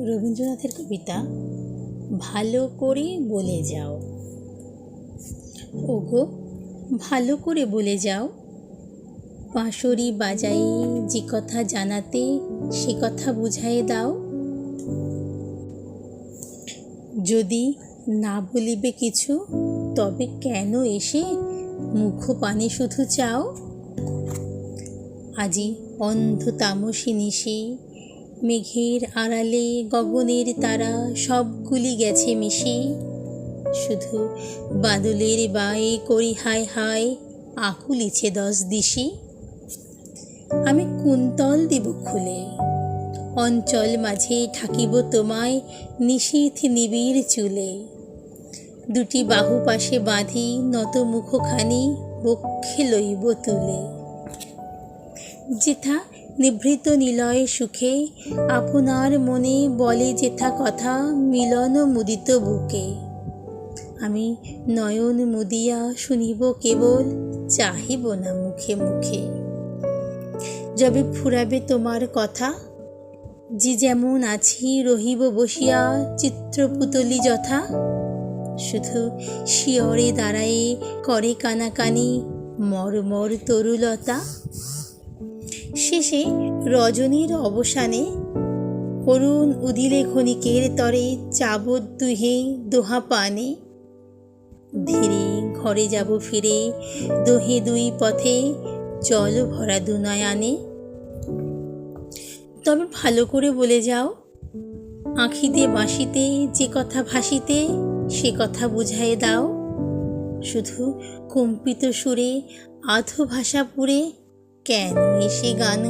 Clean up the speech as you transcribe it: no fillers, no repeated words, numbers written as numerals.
রবীন্দ্রনাথের কবিতা ভালো করে বলে যাও। ওগো ভালো করে বলে যাও, বাঁশরি বাজাই যে কথা জানাতে সে কথা বুঝায়ে দাও। যদি না বলিবে কিছু তবে কেন এসে মুখ পানে শুধু চাও। আজি অন্ধ তামসী নিশি, মেঘের আড়ালে গগনের তারা সবগুলি গেছে মিশে। শুধু বাদলের বায়ে করি হায় হায়, আকুলিছে 10 দিশি। আমি কুন্তল দিব খুলে, অঞ্চল মাঝে ঠাকিব তোমায় নিশীথ নিবিড় চুলে। দুটি বাহু পাশে বাঁধি নত মুখখানি বক্ষে লইব তুলে। যেথা নিভৃত নিলয় সুখে আপনার মনে বলে যেথা কথা মিলন মুদিত বুকে। আমি নয়ন মুদিয়া শুনিব কেবল, চাহিব না মুখে মুখে। যবে ফুরাবে তোমার কথা, যে যেমন আছি রহিব বসিয়া চিত্রপুতলি যথা। শুধু শিয়রে দাঁড়ায়ে করে কানাকানি মর্মর তরুলতা। শেষে রজনীর অবসানে অরুণ উদিলে ক্ষণিকের তরে চাবত দুহে দোহা পানে। ধীরে ঘরে যাব ফিরে দোহে দুই পথে জল ভরা দুনয়নে। তবে ভালো করে বলে যাও, আঁখিতে বাঁশিতে যে কথা ভাসিতে সে কথা বুঝায়ে দাও। শুধু কম্পিত সুরে আধো ভাষা পুরে কেন এসে গান